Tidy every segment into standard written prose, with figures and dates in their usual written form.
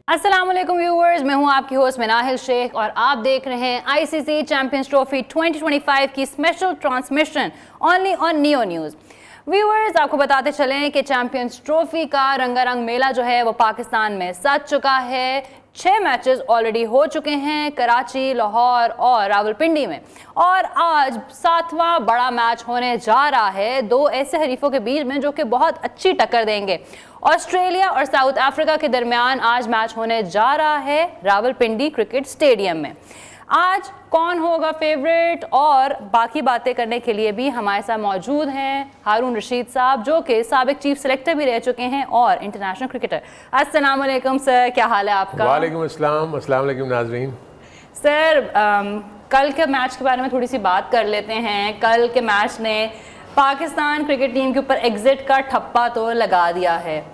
अस्सलाम वालेकुम व्यूअर्स, मैं हूं आपकी होस्ट मिनाहिल शेख और आप देख रहे हैं आईसीसी चैंपियंस ट्रॉफी 2025 की special transmission only on neo news. Viewers, आपको बताते चलें कि चैंपियंस ट्रॉफी का रंगारंग मेला जो है वो पाकिस्तान में सज चुका है। 6 मैचेस ऑलरेडी हो चुके हैं कराची, लाहौर और रावलपिंडी में, और आज 7वां बड़ा मैच होने जा रहा है दो ऐसे हरीफों के बीच में जो कि बहुत अच्छी टक्कर देंगे। ऑस्ट्रेलिया और साउथ अफ्रीका के दरमियान आज मैच होने जा रहा है रावलपिंडी क्रिकेट स्टेडियम में। आज कौन होगा फेवरेट और बाकी बातें करने के लिए भी हमारे साथ मौजूद हैं हारून रशीद साहब, जो कि साबिक चीफ सेलेक्टर भी रह चुके हैं और इंटरनेशनल क्रिकेटर। अस्सलाम वालेकुम सर, क्या हाल है आपका? वालेकुम अस्सलाम, अस्सलाम वालेकुम नाज़रीन। सर, कल के मैच के बारे में थोड़ी सी बात कर लेते हैं। कल के मैच ने पाकिस्तान क्रिकेट टीम के ऊपर एग्जिट का ठप्पा तो लगा दिया है।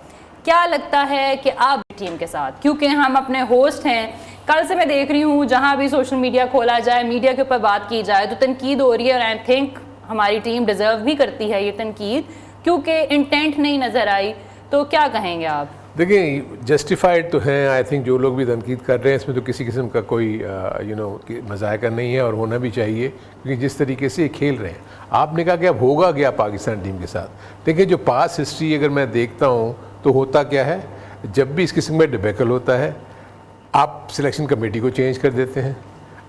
क्या लगता है कि अब टीम के साथ, क्योंकि हम अपने होस्ट हैं, कल से मैं देख रही हूँ जहाँ भी सोशल मीडिया खोला जाए, मीडिया के ऊपर बात की जाए तो तनकीद हो रही है, और आई थिंक हमारी टीम डिजर्व भी करती है ये तनकीद, क्योंकि इंटेंट नहीं नज़र आई। तो क्या कहेंगे आप? देखिए, जस्टिफाइड तो हैं। आई थिंक जो लोग भी तनकीद कर रहे हैं इसमें तो किसी किस्म का कोई मजायका नहीं है, और होना भी चाहिए, क्योंकि जिस तरीके से ये खेल रहे हैं। आपने कहा कि अब होगा क्या पाकिस्तान टीम के साथ। देखिए, जो पास हिस्ट्री अगर मैं देखता हूँ तो होता क्या है, जब भी इस किस्म का डिबेकल होता है आप सिलेक्शन कमेटी को चेंज कर देते हैं,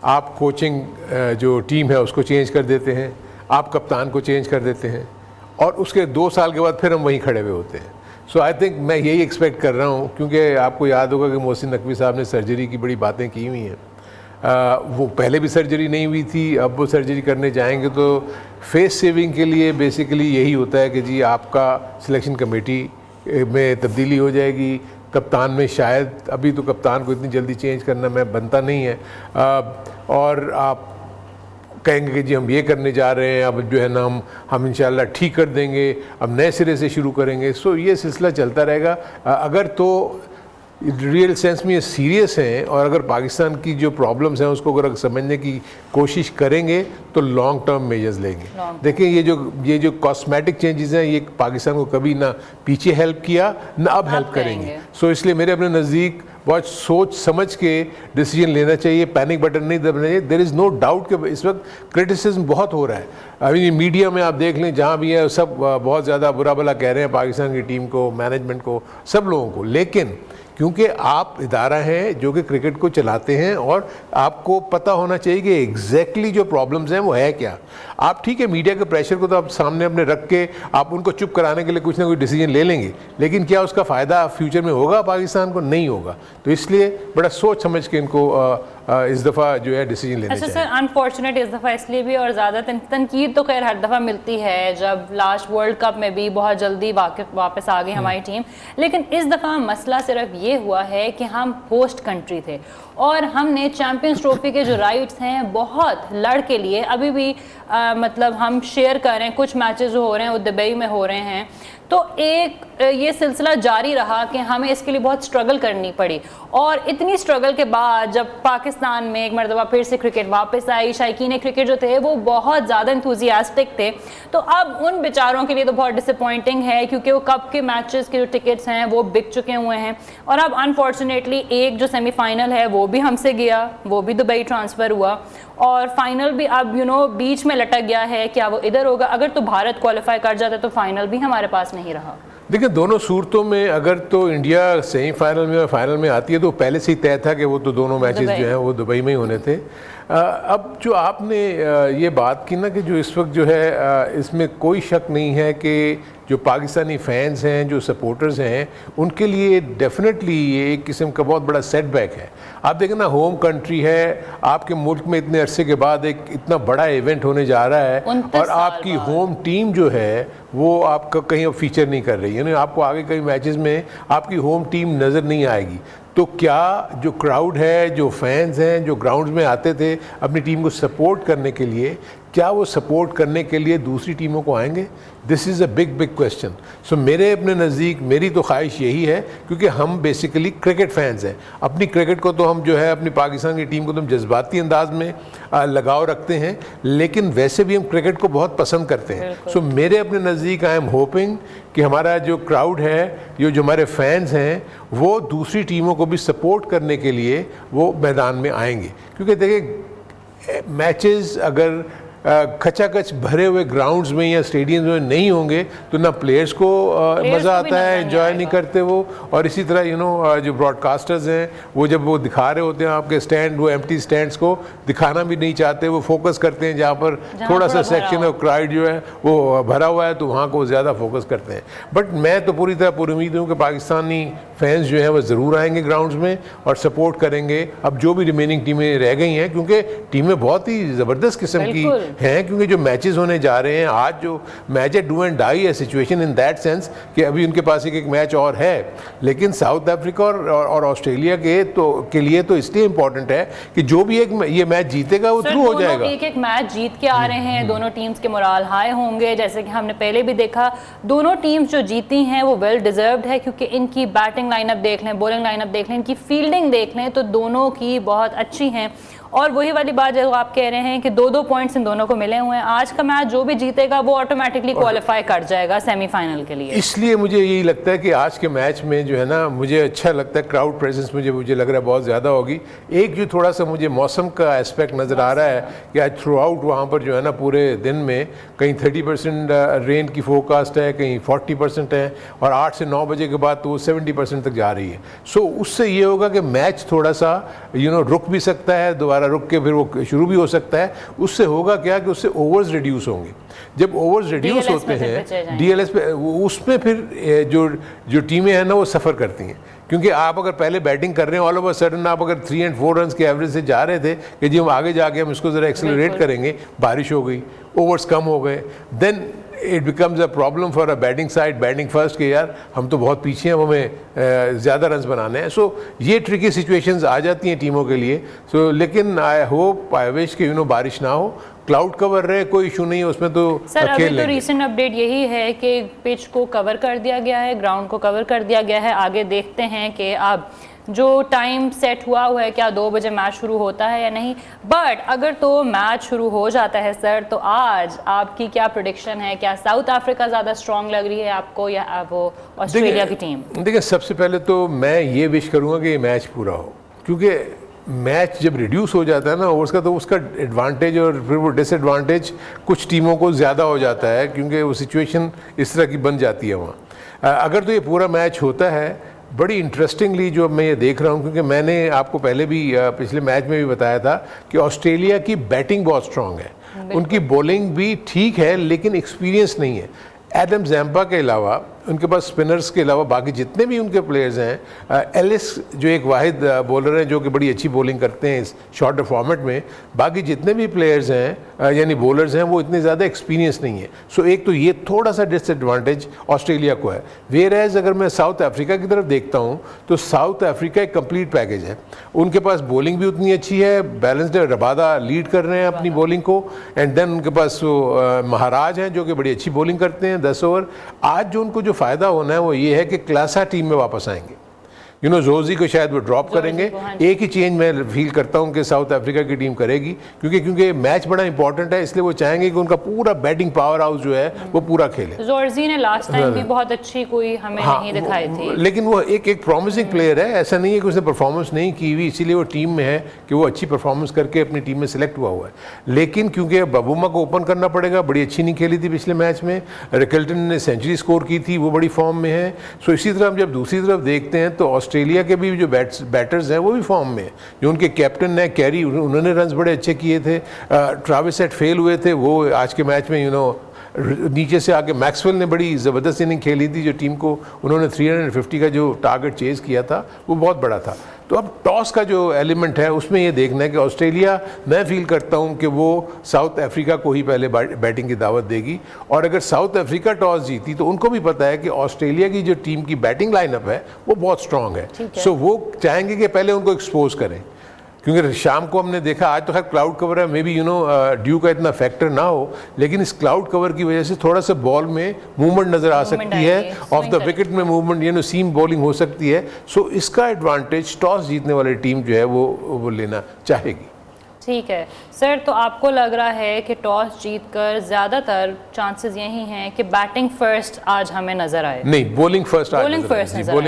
आप कोचिंग जो टीम है उसको चेंज कर देते हैं, आप कप्तान को चेंज कर देते हैं, और उसके 2 साल के बाद फिर हम वहीं खड़े हुए होते हैं। सो आई थिंक मैं यही एक्सपेक्ट कर रहा हूँ, क्योंकि आपको याद होगा कि मोहसिन नकवी साहब ने सर्जरी की बड़ी बातें की हुई हैं। वो पहले भी सर्जरी नहीं हुई थी, अब वो सर्जरी करने जाएंगे तो फेस सेविंग के लिए बेसिकली यही होता है कि जी आपका सिलेक्शन कमेटी में तब्दीली हो जाएगी। कप्तान में शायद, अभी तो कप्तान को इतनी जल्दी चेंज करना मैं बनता नहीं है, और आप कहेंगे कि जी हम ये करने जा रहे हैं, अब जो है ना हम इंशाल्लाह ठीक कर देंगे, अब नए सिरे से शुरू करेंगे। सो ये सिलसिला चलता रहेगा। अगर तो रियल सेंस में ये सीरियस हैं, और अगर पाकिस्तान की जो प्रॉब्लम्स हैं उसको अगर समझने की कोशिश करेंगे तो लॉन्ग टर्म मेजर्स लेंगे। देखिए, ये जो कॉस्मेटिक चेंजेस हैं ये पाकिस्तान को कभी ना पीछे हेल्प किया ना अब हेल्प करेंगे। सो इसलिए मेरे अपने नज़दीक बहुत सोच समझ के डिसीजन लेना चाहिए, पैनिक बटन नहीं दबना चाहिए। देयर इज़ नो डाउट कि इस वक्त क्रिटिसिज्म बहुत हो रहा है। अभी मीडिया में आप देख लें, जहाँ भी है सब बहुत ज़्यादा बुरा भला कह रहे हैं पाकिस्तान की टीम को, मैनेजमेंट को, सब लोगों को। लेकिन क्योंकि आप इदारा हैं जो कि क्रिकेट को चलाते हैं, और आपको पता होना चाहिए कि एग्जैक्टली जो प्रॉब्लम्स हैं वो है क्या। आप ठीक है, मीडिया के प्रेशर को तो आप सामने अपने रख के आप उनको चुप कराने के लिए कुछ ना कुछ डिसीजन ले लेंगे, लेकिन क्या उसका फ़ायदा फ्यूचर में होगा पाकिस्तान को? नहीं होगा। तो इसलिए बड़ा सोच समझ के इनको इस दफ़ा जो है डिसीजन लेना चाहिए। अच्छा सर, अनफॉर्चुनेट इस दफ़ा इसलिए भी, और ज़्यादा तनकीद तो खैर हर दफ़ा मिलती है, जब लास्ट वर्ल्ड कप में भी बहुत जल्दी वापस आ गई हमारी टीम, लेकिन इस दफ़ा मसला सिर्फ ये हुआ है कि हम होस्ट कंट्री थे और हमने चैंपियंस ट्रॉफी के जो राइट्स हैं बहुत लड़ के लिए अभी भी मतलब हम शेयर कर रहे हैं। कुछ मैचेस जो हो रहे हैं वो दुबई में हो रहे हैं, तो एक ये सिलसिला जारी रहा कि हमें इसके लिए बहुत स्ट्रगल करनी पड़ी, और इतनी स्ट्रगल के बाद जब पाकिस्तान में एक मरतबा फिर से क्रिकेट वापस आई, शायकीन क्रिकेट जो थे वो बहुत ज़्यादा इंथुजियास्टिक थे। तो अब उन बेचारों के लिए तो बहुत डिसअपॉइंटिंग है, क्योंकि वो कप के मैचेस के जो टिकट्स हैं वो बिक चुके हुए हैं, और अब अनफॉर्चुनेटली एक जो सेमीफाइनल है वो भी हमसे गया, वो भी दुबई ट्रांसफ़र हुआ, और फाइनल भी अब बीच में लटक गया है। क्या वो इधर होगा? अगर तो भारत क्वालिफाई कर जाता तो फाइनल भी हमारे पास नहीं रहा। देखिए, दोनों सूरतों में अगर तो इंडिया सेमीफाइनल में और फाइनल में आती है तो पहले से ही तय था कि वो तो दोनों मैचेस जो हैं वो दुबई में ही होने थे। अब जो आपने ये बात की ना कि जो इस वक्त जो है इसमें कोई शक नहीं है कि जो पाकिस्तानी फैंस हैं, जो सपोर्टर्स हैं, उनके लिए डेफिनेटली ये एक किस्म का बहुत बड़ा सेटबैक है। आप देखें ना, होम कंट्री है, आपके मुल्क में इतने अरसे के बाद एक इतना बड़ा इवेंट होने जा रहा है, और आपकी होम टीम जो है वो आपका कहीं अब फीचर नहीं कर रही है, यानी आपको आगे कई मैचेस में आपकी होम टीम नज़र नहीं आएगी। तो क्या जो क्राउड है, जो फैंस हैं, जो ग्राउंड्स में आते थे अपनी टीम को सपोर्ट करने के लिए, क्या वो सपोर्ट करने के लिए दूसरी टीमों को आएंगे? This is a big question. So मेरे अपने नज़दीक मेरी तो ख्वाहिश यही है, क्योंकि हम बेसिकली क्रिकेट फैंस हैं, अपनी क्रिकेट को तो हम जो है अपनी पाकिस्तान की टीम को तो हम जज्बाती अंदाज में लगाव रखते हैं, लेकिन वैसे भी हम क्रिकेट को बहुत पसंद करते हैं। सो मेरे अपने नज़दीक आई एम होपिंग कि हमारा जो क्राउड है, जो हमारे फैंस हैं, वो दूसरी टीमों को भी सपोर्ट करने के लिए वो मैदान में आएंगे। क्योंकि देखिए मैचेस अगर खचाखच भरे हुए ग्राउंड्स में या स्टेडियम में नहीं होंगे तो ना प्लेयर्स को मज़ा आता है, एंजॉय नहीं करते वो। और इसी तरह जो ब्रॉडकास्टर्स हैं वो जब वो दिखा रहे होते हैं आपके स्टैंड, वो एम्प्टी स्टैंड्स को दिखाना भी नहीं चाहते, वो फोकस करते हैं जहाँ पर थोड़ा सा सेक्शन ऑफ क्राउड जो है वो भरा हुआ है, तो वहाँ को ज़्यादा फोकस करते हैं। बट मैं तो पूरी तरह पूरी उम्मीद हूँ कि पाकिस्तानी फैंस जो हैं वो ज़रूर आएंगे ग्राउंड्स में और सपोर्ट करेंगे अब जो भी रिमेनिंग टीमें रह गई हैं, क्योंकि टीमें बहुत ही ज़बरदस्त किस्म की हैं। क्योंकि जो मैचेस होने जा रहे हैं, आज जो मैच है डू एंड डाई है सिचुएशन इन दैट सेंस कि अभी उनके पास एक मैच और है, लेकिन साउथ अफ्रीका और ऑस्ट्रेलिया के लिए तो इसलिए इम्पोर्टेंट है कि जो भी एक ये मैच जीतेगा वो थ्रू हो जाएगा। एक मैच जीत के आ रहे हैं, दोनों टीम्स के मोराल हाई होंगे। जैसे कि हमने पहले भी देखा, दोनों टीम्स जो जीती हैं वो वेल डिजर्व्ड है, क्योंकि इनकी बैटिंग लाइनअप देख लें, बॉलिंग लाइनअप देख लें, इनकी फील्डिंग देख लें तो दोनों की बहुत अच्छी हैं। और वही वाली बात जो आप कह रहे हैं कि 2-2 पॉइंट्स इन दोनों को मिले हुए हैं। आज का मैच जो भी जीतेगा वो ऑटोमेटिकली क्वालिफाई कर जाएगा सेमीफाइनल के लिए। इसलिए मुझे यही लगता है कि आज के मैच में जो है ना, मुझे अच्छा लगता है क्राउड प्रेजेंस मुझे लग रहा है बहुत ज़्यादा होगी। एक जो थोड़ा सा मुझे मौसम का एस्पेक्ट नज़र आ रहा है कि आज थ्रू आउट वहाँ पर जो है ना पूरे दिन में कहीं 30% रेन की फोरकास्ट है, कहीं 40% है, और 8 से 9 बजे के बाद तो वो 70% तक जा रही है। सो उससे ये होगा कि मैच थोड़ा सा रुक भी सकता है, दोबारा रुक के फिर वो शुरू भी हो सकता है। उससे होगा क्या कि उससे ओवर्स रिड्यूस होंगे। जब ओवर्स रिड्यूस होते हैं डीएलएस पे, उसमें फिर जो टीमें हैं ना वो सफ़र करती हैं। क्योंकि आप अगर पहले बैटिंग कर रहे हैं, ऑल ओवर सडन आप अगर 3 और 4 रन के एवरेज से जा रहे थे कि जी हम आगे जाके हम इसको ज़रा एक्सेलरेट करेंगे, बारिश हो गई, ओवर्स कम हो गए, then it becomes a problem for a batting side, batting first के यार हम तो बहुत पीछे हैं, हमें ज़्यादा रन्स बनाने हैं। सो ये ट्रिकी सिचुएशंस आ जाती हैं टीमों के लिए। सो लेकिन आई होप, आई विश कि बारिश ना हो, क्लाउड कवर रहे, कोई इशू नहीं है उसमें। तो सर अभी तो रीसेंट अपडेट यही है कि पिच को कवर कर दिया गया है, ग्राउंड को कवर कर दिया गया है। आगे देखते हैं कि अब जो टाइम सेट हुआ है क्या 2 बजे मैच शुरू होता है या नहीं। बट अगर तो मैच शुरू हो जाता है सर, तो आज आपकी क्या प्रेडिक्शन है? क्या साउथ अफ्रीका ज़्यादा स्ट्रॉन्ग लग रही है आपको या वो ऑस्ट्रेलिया की टीम? देखिए, सबसे पहले तो मैं ये विश करूँगा कि ये मैच पूरा हो, क्योंकि मैच जब रिड्यूस हो जाता है ना ओवर्स का, तो उसका एडवांटेज और फिर वो डिसएडवांटेज कुछ टीमों को ज़्यादा हो जाता है, क्योंकि वो सिचुएशन इस तरह की बन जाती है वहाँ। अगर तो ये पूरा मैच होता है, बड़ी इंटरेस्टिंगली जो मैं ये देख रहा हूँ, क्योंकि मैंने आपको पहले भी पिछले मैच में भी बताया था कि ऑस्ट्रेलिया की बैटिंग बहुत स्ट्रांग है, उनकी बॉलिंग भी ठीक है, लेकिन एक्सपीरियंस नहीं है। एडम जैम्पा के अलावा, उनके पास स्पिनर्स के अलावा बाकी जितने भी उनके प्लेयर्स हैं, एलिस जो एक वाहिद बॉलर हैं जो कि बड़ी अच्छी बॉलिंग करते हैं इस शॉर्ट फॉर्मेट में, बाकी जितने भी प्लेयर्स हैं यानी बॉलर्स हैं वो इतने ज़्यादा एक्सपीरियंस नहीं है। सो एक तो ये थोड़ा सा डिसएडवांटेज ऑस्ट्रेलिया को है। वेयर एज अगर मैं साउथ अफ्रीका की तरफ देखता हूँ तो साउथ अफ्रीका एक कंप्लीट पैकेज है। उनके पास बॉलिंग भी उतनी अच्छी है, बैलेंस्ड है, रबादा लीड कर रहे हैं अपनी बॉलिंग को, एंड देन उनके पास महाराज हैं जो कि बड़ी अच्छी बॉलिंग करते हैं 10 ओवर। आज जो उनको जो फ़ायदा होना है वो ये है कि क्लासा टीम में वापस आएंगे। जोजी को शायद वो ड्रॉप करेंगे। एक ही चेंज मैं फील करता हूँ कि साउथ अफ्रीका की टीम करेगी, क्योंकि मैच बड़ा इंपॉर्टेंट है, इसलिए वो चाहेंगे कि उनका पूरा बैटिंग पावर हाउस जो है वो पूरा खेले। जोर्जी ने लास्ट टाइम भी बहुत अच्छी कोई हमें नहीं दिखाई थी, लेकिन वो एक प्रॉमिसिंग प्लेयर है, ऐसा नहीं है कि उसने परफॉर्मेंस नहीं की हुई, इसीलिए वो टीम में है कि वो अच्छी परफॉर्मेंस करके अपनी टीम में सिलेक्ट हुआ है। लेकिन क्योंकि बबूमा को ओपन करना पड़ेगा, बड़ी अच्छी नहीं खेली थी पिछले मैच में, रिकल्टन ने सेंचुरी स्कोर की थी, वो बड़ी फॉर्म में है। सो इसी तरह हम जब दूसरी तरफ देखते हैं तो ऑस्ट्रेलिया के भी जो बैटर्स हैं वो भी फॉर्म में है। जो उनके कैप्टन है कैरी, उन्होंने रन्स बड़े अच्छे किए थे। ट्रेविस हेड फेल हुए थे, वो आज के मैच में नीचे से आके मैक्सवेल ने बड़ी ज़बरदस्त इनिंग खेली थी, जो टीम को उन्होंने 350 का जो टारगेट चेज़ किया था वो बहुत बड़ा था। तो अब टॉस का जो एलिमेंट है उसमें ये देखना है कि ऑस्ट्रेलिया, मैं फील करता हूँ कि वो साउथ अफ्रीका को ही पहले बैटिंग की दावत देगी, और अगर साउथ अफ्रीका टॉस जीती तो उनको भी पता है कि ऑस्ट्रेलिया की जो टीम की बैटिंग लाइनअप है वो बहुत स्ट्रांग है। सो वो चाहेंगे कि पहले उनको एक्सपोज करें, क्योंकि शाम को हमने देखा, आज तो खैर क्लाउड कवर है, मे बी ड्यू का इतना फैक्टर ना हो, लेकिन इस क्लाउड कवर की वजह से थोड़ा सा बॉल में मूवमेंट नज़र आ सकती है, ऑफ द विकेट में मूवमेंट, सीम बॉलिंग हो सकती है। सो इसका एडवांटेज टॉस जीतने वाली टीम जो है वो लेना चाहेगी। ठीक है सर, तो आपको लग रहा है कि टॉस जीतकर ज़्यादातर चांसेस यही हैं कि बैटिंग फर्स्ट आज हमें नज़र आए? नहीं, बॉलिंग फर्स्ट बॉलिंग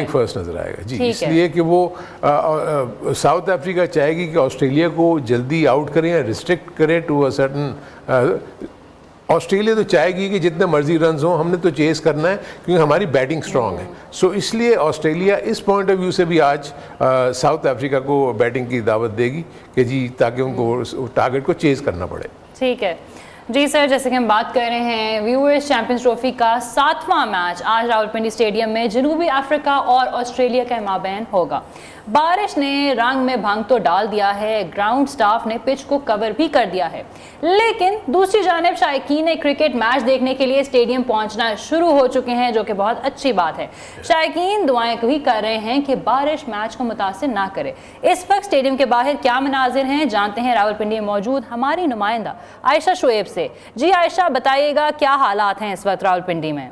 फर्स्ट नज़र आएगा जी, इसलिए कि वो साउथ अफ्रीका चाहेगी कि ऑस्ट्रेलिया को जल्दी आउट करें या रिस्ट्रिक्ट करें टू अ सर्टन। ऑस्ट्रेलिया तो चाहेगी कि जितने मर्जी रन्स हों, हमने तो चेस करना है क्योंकि हमारी बैटिंग स्ट्रांग है। सो इसलिए ऑस्ट्रेलिया इस पॉइंट ऑफ व्यू से भी आज साउथ अफ्रीका को बैटिंग की दावत देगी कि जी, ताकि उनको टारगेट को चेस करना पड़े। ठीक है जी सर, जैसे कि हम बात कर रहे हैं व्यूअर्स चैंपियंस ट्रॉफी का 7वां मैच आज रावलपिंडी स्टेडियम में जनूबी अफ्रीका और ऑस्ट्रेलिया के माबैन होगा। बारिश ने रंग में भंग तो डाल दिया है, ग्राउंड स्टाफ ने पिच को कवर भी कर दिया है, लेकिन दूसरी जानिब शायकीन क्रिकेट मैच देखने के लिए स्टेडियम पहुंचना शुरू हो चुके हैं, जो कि बहुत अच्छी बात है। शायकीन दुआएं भी कर रहे हैं कि बारिश मैच को मुतासिर ना करे। इस वक्त स्टेडियम के बाहर क्या मनाजिर हैं, जानते हैं रावलपिंडी में मौजूद हमारी नुमाइंदा आयशा शुएब से। जी आयशा, बताइएगा क्या हालात हैं इस वक्त रावलपिंडी में?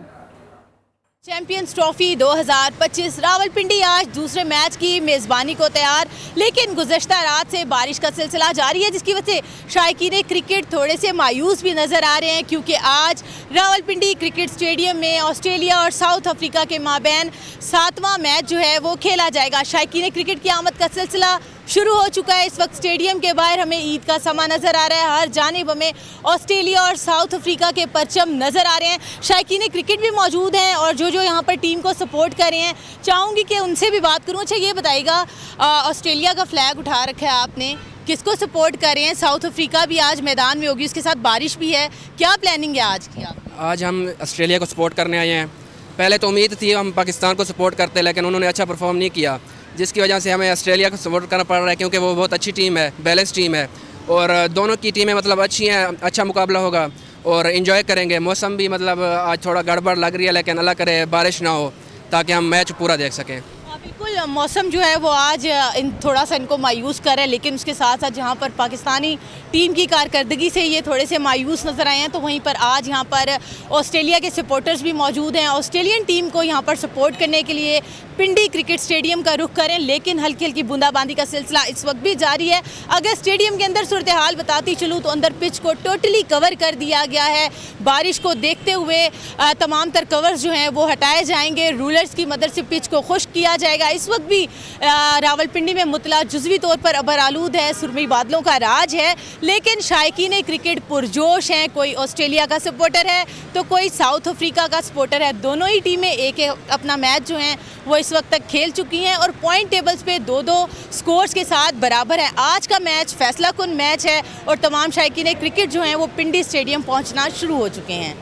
चैंपियंस ट्रॉफी 2025 रावलपिंडी आज दूसरे मैच की मेज़बानी को तैयार, लेकिन गुज़श्ता रात से बारिश का सिलसिला जारी है, जिसकी वजह से शायकीन क्रिकेट थोड़े से मायूस भी नज़र आ रहे हैं, क्योंकि आज रावलपिंडी क्रिकेट स्टेडियम में ऑस्ट्रेलिया और साउथ अफ्रीका के माबैन 7वां मैच जो है वो खेला जाएगा। शायकीन क्रिकेट की आमद का सिलसिला शुरू हो चुका है। इस वक्त स्टेडियम के बाहर हमें ईद का समा नज़र आ रहा है, हर जानिब हमें ऑस्ट्रेलिया और साउथ अफ्रीका के परचम नज़र आ रहे हैं। शायकीन क्रिकेट भी मौजूद हैं और जो यहाँ पर टीम को सपोर्ट कर रहे हैं, चाहूँगी कि उनसे भी बात करूँ। अच्छा, ये बताइएगा, ऑस्ट्रेलिया का फ्लैग उठा रखा है आपने, किसको सपोर्ट कर रहे हैं? साउथ अफ्रीका भी आज मैदान में होगी, उसके साथ बारिश भी है, क्या प्लानिंग है आज की? आज हम ऑस्ट्रेलिया को सपोर्ट करने आए हैं। पहले तो उम्मीद थी हम पाकिस्तान को सपोर्ट करते, लेकिन उन्होंने अच्छा परफॉर्म नहीं किया, जिसकी वजह से हमें ऑस्ट्रेलिया को सपोर्ट करना पड़ रहा है, क्योंकि वो बहुत अच्छी टीम है, बैलेंस टीम है और दोनों की टीमें मतलब अच्छी हैं, अच्छा मुकाबला होगा और एंजॉय करेंगे। मौसम भी मतलब आज थोड़ा गड़बड़ लग रही है, लेकिन अल्लाह करे बारिश ना हो ताकि हम मैच पूरा देख सकें। बिल्कुल, मौसम जो है वो आज थोड़ा सा इनको मायूस कर रहा है, लेकिन उसके साथ साथ जहाँ पर पाकिस्तानी टीम की कारकर्दगी से ये थोड़े से मायूस नज़र आए हैं, तो वहीं पर आज यहाँ पर ऑस्ट्रेलिया के सपोर्टर्स भी मौजूद हैं। ऑस्ट्रेलियन टीम को यहाँ पर सपोर्ट करने के लिए पिंडी क्रिकेट स्टेडियम का रुख करें, लेकिन हल्की हल्की बूंदाबांदी का सिलसिला इस वक्त भी जारी है। अगर स्टेडियम के अंदर सूरत हाल बताती चलूँ तो अंदर पिच को टोटली कवर कर दिया गया है। बारिश को देखते हुए तमाम तर कवर्स जो हैं वो हटाए जाएंगे, रूलर्स की मदद से पिच को खुश्क किया जाएगा। इस वक्त भी रावलपिंडी में मुतला जुज़वी तौर पर अबर आलूद है, सुरमई बादलों का राज है, लेकिन शायकीन क्रिकेट पुरजोश हैं। कोई ऑस्ट्रेलिया का सपोर्टर है तो कोई साउथ अफ्रीका का सपोर्टर है। दोनों ही टीमें एक अपना मैच जो हैं वो इस वक्त तक खेल चुकी हैं और पॉइंट टेबल्स पे 2-2 स्कोर्स के साथ बराबर है। आज का मैच फैसला कुन मैच है और तमाम शायकीन क्रिकेट जो हैं वो पिंडी स्टेडियम पहुंचना शुरू हो चुके हैं।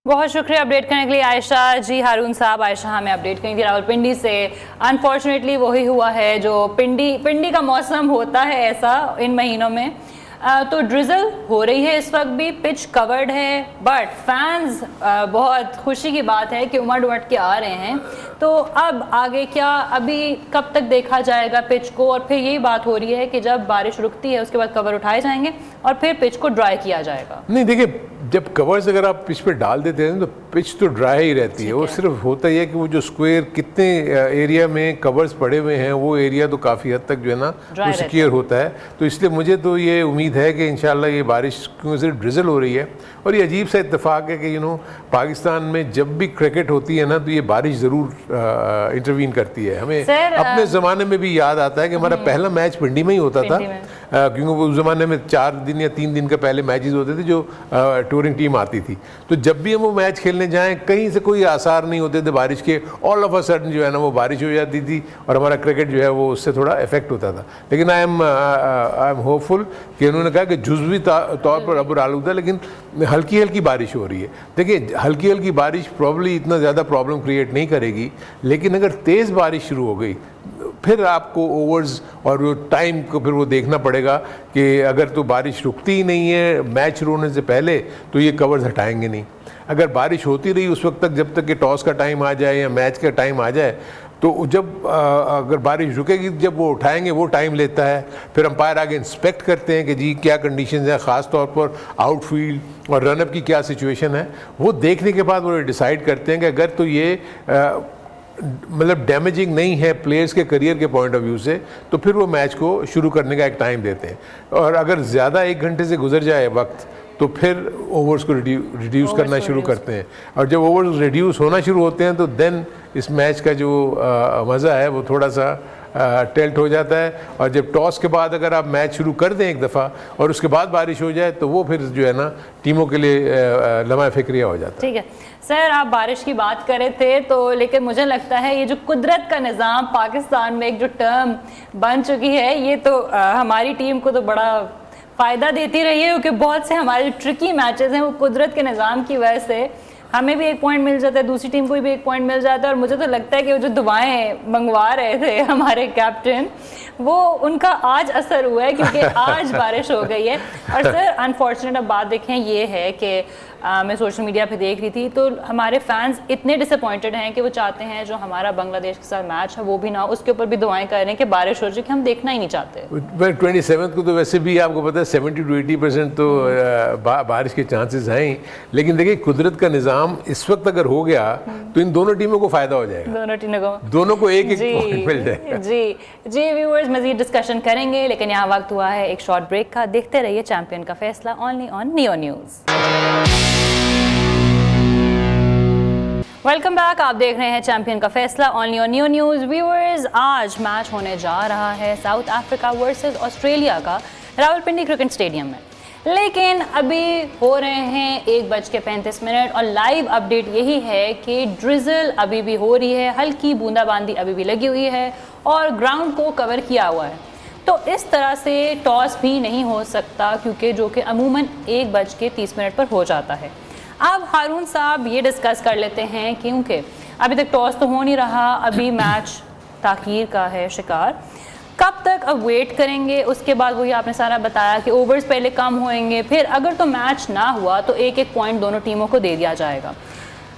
बहुत शुक्रिया अपडेट करने के लिए आयशा जी। हारून साहब, आयशा हमें अपडेट करेंगी रावलपिंडी से। अनफॉर्चुनेटली वही हुआ है जो पिंडी का मौसम होता है ऐसा इन महीनों में। तो ड्रिजल हो रही है इस वक्त भी, पिच कवर्ड है, बट फैंस बहुत खुशी की बात है कि उमड़ उमड़ के आ रहे हैं। तो अब आगे क्या, अभी कब तक देखा जाएगा पिच को? और फिर यही बात हो रही है कि जब बारिश रुकती है उसके बाद कवर उठाए जाएंगे और फिर पिच को ड्राई किया जाएगा। नहीं, देखिए, जब कवर्स अगर आप पिच पे डाल देते हैं तो पिच तो ड्राई ही रहती है। वो सिर्फ होता ही है कि वो जो स्क्वायर कितने एरिया में कवर्स पड़े हुए हैं, वो एरिया तो काफ़ी हद तक जो है ना वो सिक्योर होता है। तो इसलिए मुझे तो ये उम्मीद है कि इंशाल्लाह ये बारिश क्योंकि सिर्फ ड्रिजल हो रही है। और ये अजीब सा इत्तेफाक है कि पाकिस्तान में जब भी क्रिकेट होती है ना तो ये बारिश ज़रूर इंटरवीन करती है। हमें अपने ज़माने में भी याद आता है कि हमारा पहला मैच पिंडी में ही होता था, क्योंकि उस ज़माने में 4 दिन या 3 दिन का पहले मैचेस होते थे जो टूरिंग टीम आती थी। तो जब भी हम वो मैच खेलने जाएं कहीं से कोई आसार नहीं होते थे बारिश के, ऑल ऑफ अ सडन जो है ना वो बारिश हो जाती थी और हमारा क्रिकेट जो है वो उससे थोड़ा इफेक्ट होता था। लेकिन आई एम होपफुल कि उन्होंने कहा कि जुज़वी तौर पर अबर आलूदा, लेकिन हल्की हल्की बारिश हो रही है। देखिए, हल्की हल्की बारिश प्रॉब्ली इतना ज़्यादा प्रॉब्लम क्रिएट नहीं करेगी, लेकिन अगर तेज़ बारिश शुरू हो गई फिर आपको ओवर्स और वो टाइम को फिर वो देखना पड़ेगा कि अगर तो बारिश रुकती ही नहीं है मैच शुरू होने से पहले तो ये कवर्स हटाएंगे नहीं। अगर बारिश होती रही उस वक्त तक, जब तक कि टॉस का टाइम आ जाए या मैच का टाइम आ जाए, तो जब अगर बारिश रुकेगी जब वो उठाएंगे वो टाइम लेता है, फिर अंपायर आगे इंस्पेक्ट करते हैं कि जी क्या कंडीशंस हैं, ख़ास तौर पर आउटफील्ड और रनअप की क्या सिचुएशन है। वो देखने के बाद वो डिसाइड करते हैं कि अगर तो ये मतलब डैमेजिंग नहीं है प्लेयर्स के करियर के पॉइंट ऑफ व्यू से, तो फिर वो मैच को शुरू करने का एक टाइम देते हैं। और अगर ज़्यादा 1 घंटे से गुजर जाए वक्त तो फिर ओवर्स को रिड्यूस करना शुरू करते हैं। और जब ओवर्स रिड्यूस होना शुरू होते हैं तो देन इस मैच का जो मज़ा है वो थोड़ा सा टिल्ट हो जाता है। और जब टॉस के बाद अगर आप मैच शुरू कर दें एक दफ़ा और उसके बाद बारिश हो जाए तो वो फिर जो है ना टीमों के लिए लम्हा फिक्रिया हो जाता है। ठीक है सर, आप बारिश की बात कर रहे थे तो, लेकिन मुझे लगता है ये जो कुदरत का निज़ाम पाकिस्तान में एक जो टर्म बन चुकी है, ये तो हमारी टीम को तो बड़ा फ़ायदा देती रही है, क्योंकि बहुत से हमारे ट्रिकी मैचेस हैं वो कुदरत के निज़ाम की वजह से हमें भी 1 पॉइंट मिल जाता है, दूसरी टीम को भी 1 पॉइंट मिल जाता है। और मुझे तो लगता है कि वो जो दुआएं मंगवा रहे थे हमारे कैप्टन, वो उनका आज असर हुआ है, क्योंकि आज बारिश हो गई है। और सर अनफॉर्चुनेट अब बात देखें ये है कि मैं सोशल मीडिया पे देख रही थी तो हमारे फैंस इतने डिसअपॉइंटेड हैं कि वो चाहते हैं जो हमारा बांग्लादेश के साथ मैच है वो भी ना हो, उसके ऊपर भी दुआएं कर रहे हैं कि बारिश हो चुकी, हम देखना ही नहीं चाहते। 27 को तो वैसे भी आपको पता है 70 to 80% तो बारिश के चांसेस हैं ही। लेकिन देखिए कुदरत का निज़ाम इस वक्त अगर हो गया तो इन दोनों टीमों को फ़ायदा हो जाएगा, दोनों को एक पॉइंट मिल जाएगा। जी व्यूअर्स, मज़ीद डिस्कशन करेंगे, लेकिन यहाँ वक्त हुआ है एक शॉर्ट ब्रेक का। देखते रहिए चैंपियन का फैसला only on neo news. Welcome back, आप देख रहे हैं चैंपियन का फैसला only on neo news. Viewers, आज मैच होने जा रहा है साउथ अफ्रीका वर्सेस ऑस्ट्रेलिया का रावलपिंडी क्रिकेट स्टेडियम में, लेकिन अभी हो रहे हैं 1:35 और लाइव अपडेट यही है कि ड्रिजल अभी भी हो रही है, हल्की बूंदाबांदी अभी भी लगी हुई है और ग्राउंड को कवर किया हुआ है। तो इस तरह से टॉस भी नहीं हो सकता, क्योंकि जो कि अमूमन 1:30 पर हो जाता है। अब हारून साहब ये डिस्कस कर लेते हैं, क्योंकि अभी तक टॉस तो हो नहीं रहा, अभी मैच ताख़ीर का है शिकार। कब तक अब वेट करेंगे? उसके बाद वही आपने सारा बताया कि ओवर्स पहले कम होंगे, फिर अगर तो मैच ना हुआ तो 1-1 पॉइंट दोनों टीमों को दे दिया जाएगा।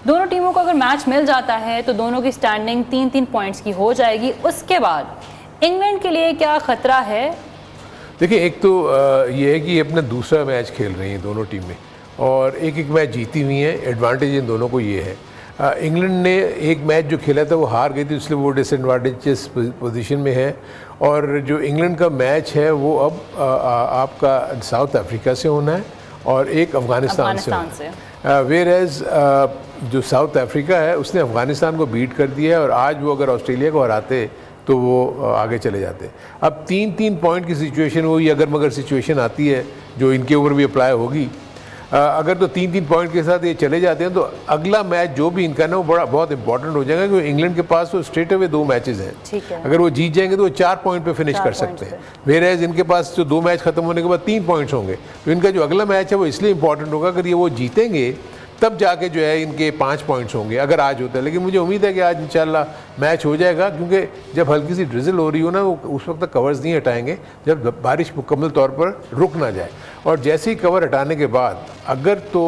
दोनों टीमों को अगर मैच मिल जाता है तो दोनों की स्टैंडिंग 3-3 पॉइंट्स की हो जाएगी। उसके बाद इंग्लैंड के लिए क्या ख़तरा है? देखिए, एक तो ये है कि अपना दूसरा मैच खेल रही हैं दोनों टीमें और 1-1 मैच जीती हुई हैं। एडवांटेज इन दोनों को ये है, इंग्लैंड ने एक मैच जो खेला था वो हार गई थी, इसलिए वो डिसएडवांटेजेस पोजीशन में है। और जो इंग्लैंड का मैच है वो अब आपका साउथ अफ्रीका से होना है और एक अफ़गानिस्तान से होना है। वेयर एज जो साउथ अफ्रीका है उसने अफ़गानिस्तान को बीट कर दिया है और आज वो अगर ऑस्ट्रेलिया को हराते तो वो आगे चले जाते। अब 3-3 पॉइंट की सिचुएशन हुई, अगर मगर सिचुएशन आती है जो इनके ऊपर भी अप्लाई होगी, अगर तो 3-3 पॉइंट के साथ ये चले जाते हैं तो अगला मैच जो भी इनका ना वो बहुत इंपॉर्टेंट हो जाएगा, क्योंकि इंग्लैंड के पास तो स्ट्रेट अवे 2 मैचेस हैं। अगर वो जीत जाएंगे तो वो 4 पॉइंट पे फिनिश कर सकते हैं। वेयर इनके पास जो 2 मैच खत्म होने के बाद 3 पॉइंट्स होंगे, तो इनका जो अगला मैच है वो इसलिए इंपॉर्टेंट होगा, अगर ये वो जीतेंगे तब जाके जो है इनके 5 पॉइंट्स होंगे, अगर आज होता है। लेकिन मुझे उम्मीद है कि आज इंशाल्लाह मैच हो जाएगा, क्योंकि जब हल्की सी ड्रिजल हो रही हो ना वो उस वक्त तक कवर्स नहीं हटाएंगे जब बारिश मुकम्मल तौर पर रुक ना जाए। और जैसे ही कवर हटाने के बाद अगर तो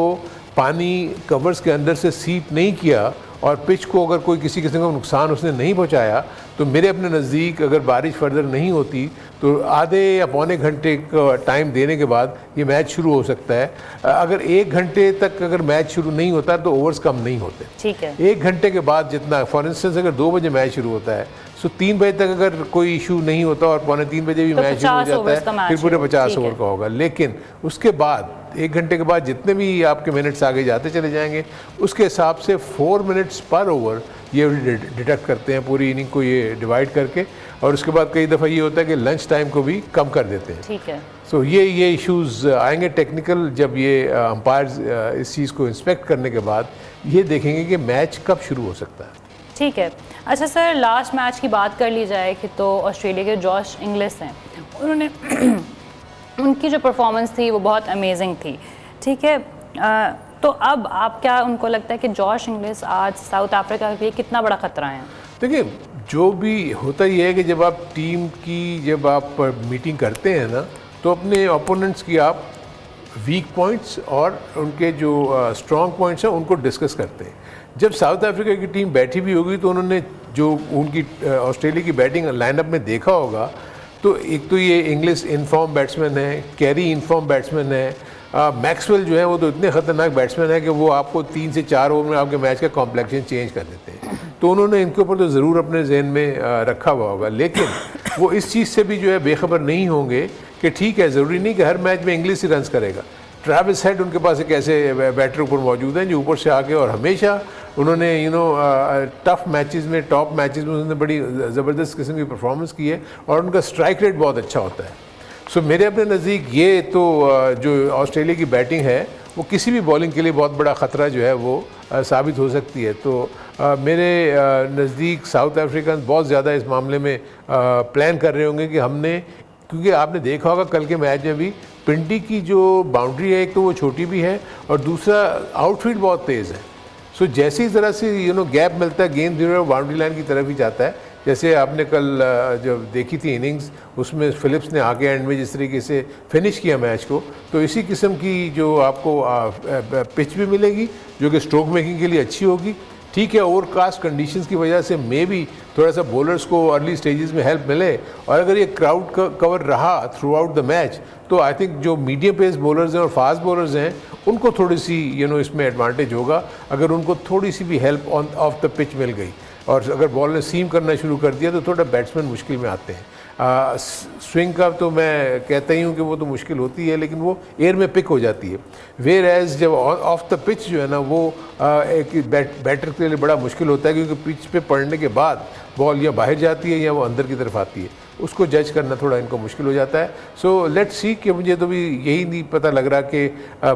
पानी कवर्स के अंदर से सीप नहीं किया और पिच को अगर कोई किसी किस्म का नुकसान उसने नहीं पहुंचाया, तो मेरे अपने नज़दीक अगर बारिश फर्दर नहीं होती तो आधे या पौने घंटे का टाइम देने के बाद ये मैच शुरू हो सकता है। अगर 1 घंटे तक अगर मैच शुरू नहीं होता तो ओवर्स कम नहीं होते। ठीक है, 1 घंटे के बाद जितना, फॉर इंस्टेंस अगर 2 बजे मैच शुरू होता है तो 3 बजे तक अगर कोई इशू नहीं होता और पौने 3 बजे भी मैच शुरू हो जाता है, फिर पूरे 50 ओवर का होगा। लेकिन उसके बाद 1 घंटे के बाद जितने भी आपके मिनट्स आगे जाते चले जाएंगे, उसके हिसाब से 4 मिनट्स पर ओवर ये डिडक्ट करते हैं, पूरी इनिंग को ये डिवाइड करके। और उसके बाद कई दफ़ा ये होता है कि लंच टाइम को भी कम कर देते हैं। ठीक है, सो ये इश्यूज़ आएंगे टेक्निकल, जब ये अंपायर्स इस चीज़ को इंस्पेक्ट करने के बाद ये देखेंगे कि मैच कब शुरू हो सकता है। ठीक है। अच्छा सर, लास्ट मैच की बात कर ली जाए कि तो ऑस्ट्रेलिया के जॉश इंग्लिस हैं, उन्होंने उनकी जो परफॉर्मेंस थी वो बहुत अमेजिंग थी। ठीक है, तो अब आप क्या उनको लगता है कि जॉश इंग्लिस आज साउथ अफ्रीका के लिए कितना बड़ा ख़तरा है? देखिए, जो भी होता ही है कि जब आप टीम की जब आप मीटिंग करते हैं ना, तो अपने ओपोनेंट्स की आप वीक पॉइंट्स और उनके जो स्ट्रॉन्ग पॉइंट्स हैं उनको डिस्कस करते हैं। जब साउथ अफ्रीका की टीम बैठी भी होगी तो उन्होंने जो उनकी ऑस्ट्रेलिया की बैटिंग लाइनअप में देखा होगा, तो एक तो ये इंग्लिश इनफॉर्म बैट्समैन है, कैरी इनफॉर्म बैट्समैन है, मैक्सवेल जो है वो तो इतने ख़तरनाक बैट्समैन है कि वो आपको 3 से 4 ओवर में आपके मैच का कॉम्प्लेक्शन चेंज कर देते हैं। तो उन्होंने इनके ऊपर तो ज़रूर अपने जहन में रखा हुआ होगा, लेकिन वो इस चीज़ से भी जो है बेखबर नहीं होंगे कि ठीक है, ज़रूरी नहीं कि हर मैच में इंग्लिश ही रन्स करेगा। ट्रैविस हेड उनके पास एक ऐसे बैटर ऊपर मौजूद हैं जो ऊपर से आके और हमेशा उन्होंने टफ मैचेस में, टॉप मैचेस में उन्होंने बड़ी ज़बरदस्त किस्म की परफॉर्मेंस की है और उनका स्ट्राइक रेट बहुत अच्छा होता है। सो मेरे अपने नज़दीक ये तो जो ऑस्ट्रेलिया की बैटिंग है वो किसी भी बॉलिंग के लिए बहुत बड़ा ख़तरा जो है वो साबित हो सकती है। तो मेरे नज़दीक साउथ अफ्रीकन बहुत ज़्यादा इस मामले में प्लान कर रहे होंगे कि हमने, क्योंकि आपने देखा होगा कल के मैच में भी पिंडी की जो बाउंड्री है, एक तो वो छोटी भी है और दूसरा आउटफील्ड बहुत तेज़ है। सो जैसी तरह से गैप मिलता है, गेंद जो है बाउंड्री लाइन की तरफ ही जाता है। जैसे आपने कल जब देखी थी इनिंग्स, उसमें फिलिप्स ने आके एंड में जिस तरीके से फिनिश किया मैच को, तो इसी किस्म की जो आपको पिच भी मिलेगी जो कि स्ट्रोक मेकिंग के लिए अच्छी होगी। ठीक है, ओवरकास्ट कंडीशंस की वजह से मे भी थोड़ा सा बॉलर्स को अर्ली स्टेजेस में हेल्प मिले, और अगर ये क्राउड कवर रहा थ्रू आउट द मैच तो आई थिंक जो मीडियम पेस बॉलर्स हैं और फास्ट बॉलर्स हैं उनको थोड़ी सी इसमें एडवांटेज होगा अगर उनको थोड़ी सी भी हेल्प ऑफ द पिच मिल गई। और अगर बॉल ने सीम करना शुरू कर दिया तो थोड़ा बैट्समैन मुश्किल में आते हैं। स्विंग का तो मैं कहता ही हूँ कि वो तो मुश्किल होती है, लेकिन वो एयर में पिक हो जाती है। वेयर एज जब ऑफ द पिच जो है ना वो एक बैटर के लिए बड़ा मुश्किल होता है, क्योंकि पिच पे पड़ने के बाद बॉल या बाहर जाती है या वो अंदर की तरफ आती है, उसको जज करना थोड़ा इनको मुश्किल हो जाता है। सो लेट्स सी कि मुझे तो भी यही नहीं पता लग रहा कि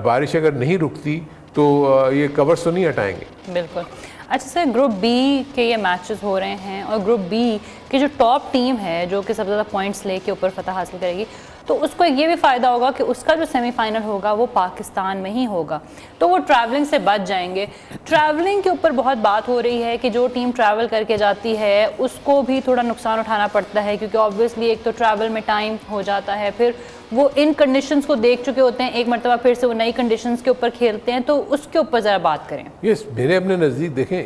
बारिश अगर नहीं रुकती तो ये कवर्स तो नहीं हटाएंगे। बिल्कुल। अच्छा सर, ग्रुप बी के ये मैचेस हो रहे हैं और ग्रुप बी की जो टॉप टीम है जो कि सबसे ज़्यादा पॉइंट्स लेके ऊपर फतह हासिल करेगी, तो उसको ये भी फ़ायदा होगा कि उसका जो सेमीफाइनल होगा वो पाकिस्तान में ही होगा, तो वो ट्रैवलिंग से बच जाएंगे। ट्रैवलिंग के ऊपर बहुत बात हो रही है कि जो टीम ट्रैवल करके जाती है उसको भी थोड़ा नुकसान उठाना पड़ता है, क्योंकि ऑब्वियसली एक तो ट्रैवल में टाइम हो जाता है, फिर वो इन कंडीशंस को देख चुके होते हैं, एक मरतबा फिर से वो नई कंडीशंस के ऊपर खेलते हैं, तो उसके ऊपर ज़रा बात करें। यस, मेरे अपने नज़दीक देखें,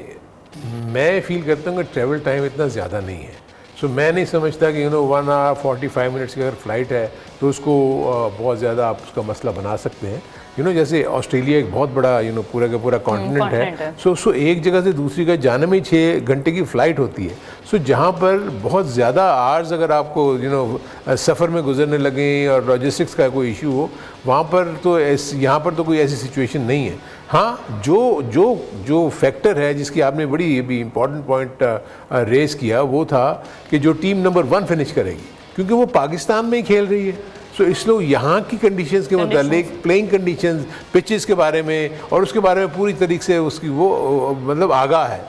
मैं फील करता हूँ कि ट्रैवल टाइम इतना ज़्यादा नहीं है। सो मैं नहीं समझता कि 1 आवर 45 मिनट्स की अगर फ़्लाइट है तो उसको बहुत ज़्यादा आप उसका मसला बना सकते हैं। जैसे ऑस्ट्रेलिया एक बहुत बड़ा पूरा का पूरा कॉन्टिनेंट है। सो एक जगह से दूसरी जगह जाने में 6 घंटे की फ़्लाइट होती है। सो जहाँ पर बहुत ज़्यादा आवर्स अगर आपको सफ़र में गुजरने लगें और लॉजिस्टिक्स का कोई इशू हो, वहाँ पर तो यहाँ पर तो कोई ऐसी सिचुएशन नहीं है। हाँ, जो फैक्टर है जिसकी आपने बड़ी भी इम्पॉर्टेंट पॉइंट रेस किया, वो था कि जो टीम नंबर 1 फिनिश करेगी, क्योंकि वो पाकिस्तान में ही खेल रही है। सो इसलिए यहाँ की कंडीशंस के मुतालिक, प्लेइंग कंडीशंस, पिचेस के बारे में और उसके बारे में पूरी तरीके से उसकी वो मतलब आगाह है।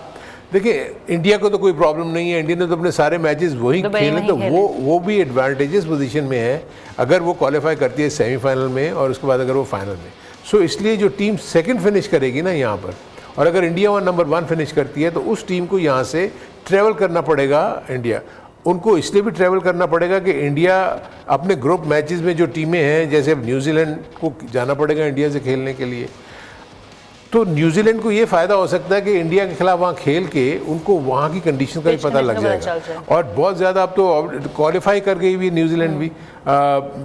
देखिए, इंडिया को तो कोई प्रॉब्लम नहीं है, इंडिया ने तो अपने सारे मैचेस वही खेले, तो वो भी एडवांटेजेस पोजीशन में है अगर वो क्वालिफाई करती है सेमीफाइनल में और उसके बाद अगर वो फाइनल में। सो इसलिए जो टीम सेकंड फिनिश करेगी ना यहाँ पर, और अगर इंडिया नंबर 1 फिनिश करती है तो उस टीम को यहाँ से ट्रैवल करना पड़ेगा। इंडिया उनको इसलिए भी ट्रैवल करना पड़ेगा कि इंडिया अपने ग्रुप मैचेस में जो टीमें हैं, जैसे अब न्यूजीलैंड को जाना पड़ेगा इंडिया से खेलने के लिए, तो न्यूजीलैंड को ये फ़ायदा हो सकता है कि इंडिया के खिलाफ वहाँ खेल के उनको वहाँ की कंडीशन का भी पता लग जाएगा। और बहुत ज़्यादा अब तो क्वालिफाई कर गई भी न्यूजीलैंड भी,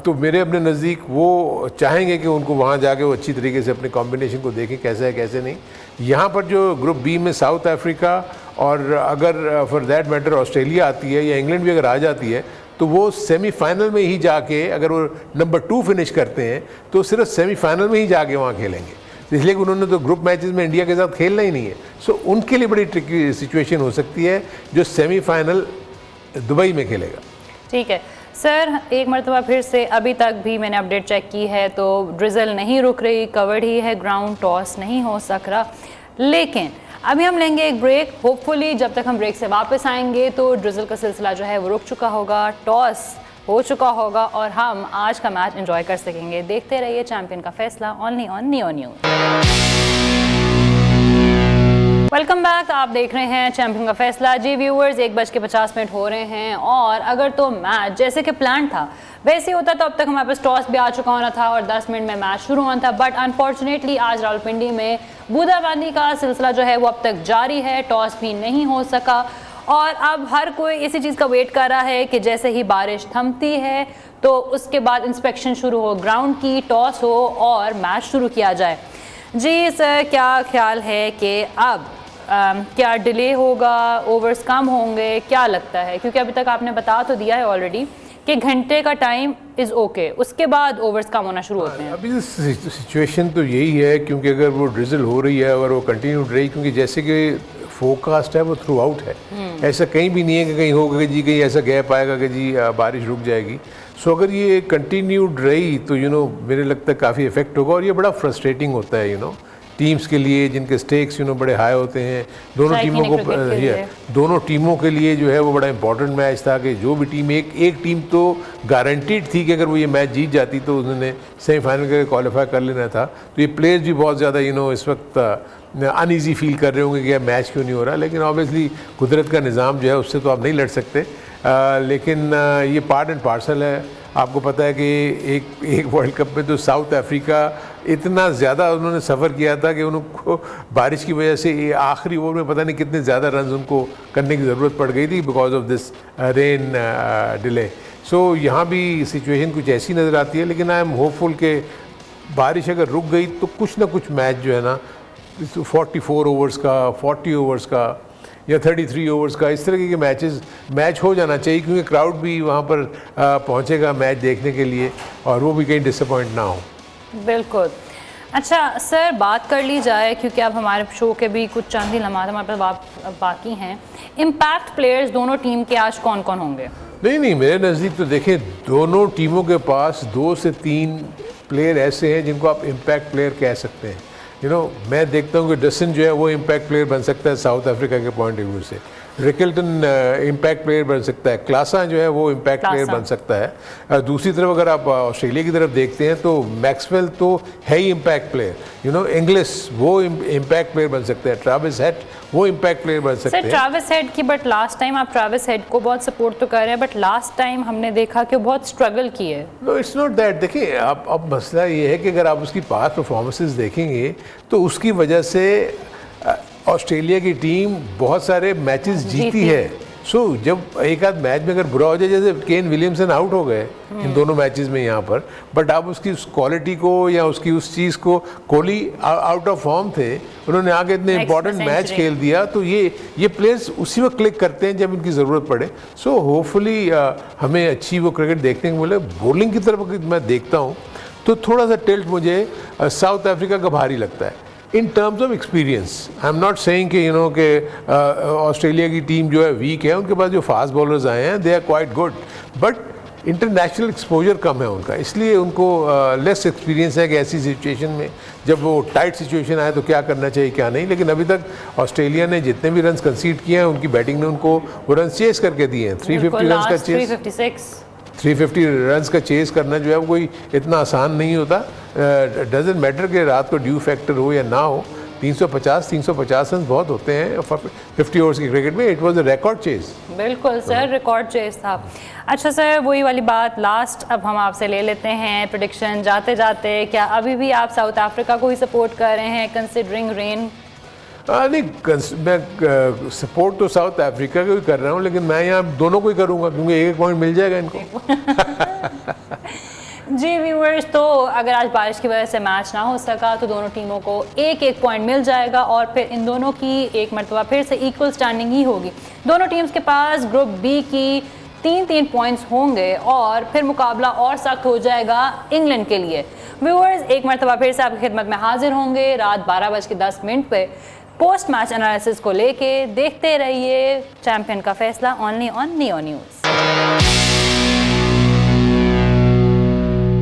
तो मेरे अपने नज़दीक वो चाहेंगे कि उनको वहाँ जाके वो अच्छी तरीके से अपने कॉम्बिनेशन को देखें कैसा है कैसे नहीं। यहाँ पर जो ग्रुप बी में साउथ अफ्रीका और अगर फॉर दैट मैटर ऑस्ट्रेलिया आती है या इंग्लैंड भी अगर आ जाती है, तो वो सेमीफाइनल में ही जाके अगर वो नंबर 2 फिनिश करते हैं तो सिर्फ सेमीफाइनल में ही जाके वहाँ खेलेंगे, इसलिए कि उन्होंने तो ग्रुप मैचेस में इंडिया के साथ खेलना ही नहीं है। सो उनके लिए बड़ी ट्रिकी सिचुएशन हो सकती है जो सेमीफाइनल दुबई में खेलेगा। ठीक है सर, एक मरतबा फिर से, अभी तक भी मैंने अपडेट चेक की है तो ड्रिजल नहीं रुक रही, कवर्ड ही है ग्राउंड, टॉस नहीं हो सक रहा। लेकिन अभी हम लेंगे एक ब्रेक, होपफुली जब तक हम ब्रेक से वापस आएंगे तो ड्रिजल का सिलसिला जो है वो रुक चुका होगा, टॉस हो चुका होगा और हम आज का मैच एंजॉय कर सकेंगे। देखते रहिए चैंपियन का फैसला only on neo news. Welcome back, आप देख रहे हैं चैंपियन का फैसला। जी व्यूअर्स, 1:50 हो रहे हैं और अगर तो मैच जैसे कि प्लान था वैसे होता तो अब तक हमारे पास टॉस भी आ चुका होना था और 10 मिनट में मैच शुरू होना था, बट अनफॉर्चुनेटली आज रावलपिंडी में बूंदाबांदी का सिलसिला जो है वो अब तक जारी है, टॉस भी नहीं हो सका और अब हर कोई इसी चीज़ का वेट कर रहा है कि जैसे ही बारिश थमती है तो उसके बाद इंस्पेक्शन शुरू हो ग्राउंड की, टॉस हो और मैच शुरू किया जाए। जी सर, क्या ख्याल है कि अब क्या डिले होगा, ओवर्स कम होंगे, क्या लगता है? क्योंकि अभी तक आपने बता तो दिया है ऑलरेडी कि घंटे का टाइम इज़ ओके, उसके बाद ओवर्स कम होना शुरू होते हैं। अभी सिचुएशन तो यही है, क्योंकि अगर वो ड्रिजल हो रही है और वो कंटिन्यू रही, क्योंकि जैसे कि फोरकास्ट है वो थ्रू आउट है, ऐसा कहीं भी नहीं है कि कहीं होगा कि जी कहीं ऐसा गैप आएगा कि जी बारिश रुक जाएगी। सो अगर ये कंटिन्यूड रही तो मेरे लगता है काफ़ी इफेक्ट होगा, और ये बड़ा फ्रस्ट्रेटिंग होता है टीम्स के लिए जिनके स्टेक्स बड़े हाई होते हैं। दोनों टीमों को दोनों टीमों के लिए जो है वो बड़ा इंपॉर्टेंट मैच था कि जो भी टीम एक टीम तो गारंटीड थी कि अगर वो ये मैच जीत जाती तो उन्होंने सेमीफाइनल के क्वालिफाई कर लेना था। तो ये प्लेयर्स भी बहुत ज़्यादा इस वक्त अनईजी फील कर रहे होंगे कि यार मैच क्यों नहीं हो रहा, लेकिन ऑब्वियसली कुदरत का निज़ाम जो है उससे तो आप नहीं लड़ सकते। लेकिन ये पार्ट एंड पार्सल है। आपको पता है कि एक वर्ल्ड कप में तो साउथ अफ्रीका इतना ज़्यादा उन्होंने सफ़र किया था कि उनको बारिश की वजह से आखिरी ओवर में पता नहीं कितने ज़्यादा रन उनको करने की ज़रूरत पड़ गई थी because of this rain delay. So यहाँ भी सिचुएशन कुछ ऐसी नज़र आती है, लेकिन आई एम होपफुल कि बारिश अगर रुक गई तो कुछ ना कुछ मैच जो है ना 44 ओवर्स का, 40 ओवर्स का या 33 ओवर्स का, इस तरह के मैच हो जाना चाहिए, क्योंकि क्राउड भी वहाँ पर पहुँचेगा मैच देखने के लिए और वो भी कहीं डिसअपॉइंट ना हो। बिल्कुल। अच्छा सर, बात कर ली जाए, क्योंकि अब हमारे शो के भी कुछ चंद ही लम्हात हमारे पास बाकी हैं। इम्पैक्ट प्लेयर्स दोनों टीम के आज कौन कौन होंगे? नहीं, मेरे नज़दीक तो देखें, दोनों टीमों के पास 2 से 3 प्लेयर ऐसे हैं जिनको आप इम्पैक्ट प्लेयर कह सकते हैं। मैं देखता हूँ कि डसन जो है वो इम्पैक्ट प्लेयर बन सकता है साउथ अफ्रीका के पॉइंट ऑफ व्यू से, रिकल्टन इम्पैक्ट प्लेयर बन सकता है, क्लासा जो है वो इम्पैक्ट प्लेयर बन सकता है। दूसरी तरफ अगर आप ऑस्ट्रेलिया की तरफ देखते हैं तो मैक्सवेल तो है ही इम्पैक्ट प्लेयर, इंग्लिश वो इम्पैक्ट प्लेयर बन सकते हैं, ट्रैविस हेड वो इम्पैक्ट प्लेयर बन सकते हैं। ट्रैविस हेड की, बट लास्ट टाइम आप ट्रैविस हेड को बहुत सपोर्ट तो कर रहे हैं, बट लास्ट टाइम हमने देखा कि वो बहुत स्ट्रगल किए। No, it's not that. देखिए, अब मसला ये है कि अगर आप उसकी पास्ट परफॉर्मेंसेस देखेंगे तो उसकी वजह से ऑस्ट्रेलिया की टीम बहुत सारे मैचेस जीती है। सो जब एक आध मैच में अगर बुरा हो जाए, जैसे केन विलियमसन आउट हो गए इन दोनों मैचेस में यहाँ पर, बट आप उसकी उस क्वालिटी को या उसकी उस चीज़ को, कोहली आउट ऑफ फॉर्म थे, उन्होंने आगे इतने इंपॉर्टेंट मैच खेल दिया, तो ये प्लेयर्स उसी वक्त क्लिक करते हैं जब इनकी ज़रूरत पड़े। सो होपफुली हमें अच्छी वो क्रिकेट देखने को मिले। बॉलिंग की तरफ मैं देखता हूँ तो थोड़ा सा टिल्ट मुझे साउथ अफ्रीका का भारी लगता है in terms of experience. I am not saying कि कि ऑस्ट्रेलिया की टीम जो है वीक है, उनके पास जो फास्ट बॉलर्स आए हैं they are quite good, but international exposure कम है उनका, इसलिए उनको लेस एक्सपीरियंस है कि ऐसी सिचुएशन में जब वो टाइट सिचुएशन आए तो क्या करना चाहिए क्या नहीं। लेकिन अभी तक ऑस्ट्रेलिया ने जितने भी रन कंसीड किए हैं, उनकी बैटिंग ने उनको वो रन चेस करके दिए हैं। 350 रन का चेस, 350 रन्स का चेस करना जो है वो कोई इतना आसान नहीं होता। डजेंट मैटर कि रात को ड्यू फैक्टर हो या ना हो, 350 रन बहुत होते हैं 50 ओवर्स की क्रिकेट में। It was a record chase. बिल्कुल सर, रिकॉर्ड चेस था। अच्छा सर, वही वाली बात लास्ट अब हम आपसे ले लेते हैं प्रेडिक्शन जाते जाते। क्या अभी भी आप साउथ अफ्रीका को ही सपोर्ट कर रहे हैं कंसिडरिंग रेन? नहीं, मैं सपोर्ट तो साउथ अफ्रीका को ही कर रहा हूँ, लेकिन मैं यहाँ दोनों को ही करूँगा क्योंकि एक पॉइंट मिल जाएगा इनको। जी व्यूअर्स, तो अगर आज बारिश की वजह से मैच ना हो सका तो दोनों टीमों को एक पॉइंट मिल जाएगा और फिर इन दोनों की एक मरतबा फिर से इक्वल स्टैंडिंग ही होगी। दोनों टीम्स के पास ग्रुप बी की 3-3 पॉइंट्स होंगे और फिर मुकाबला और सख्त हो जाएगा इंग्लैंड के लिए। व्यूअर्स, एक मरतबा फिर से आपकी खिदमत में हाजिर होंगे रात 12:10 पे पोस्ट मैच एनालिसिस को लेके। देखते रहिए चैंपियन का फैसला ओनली ऑन नियो न्यूज़।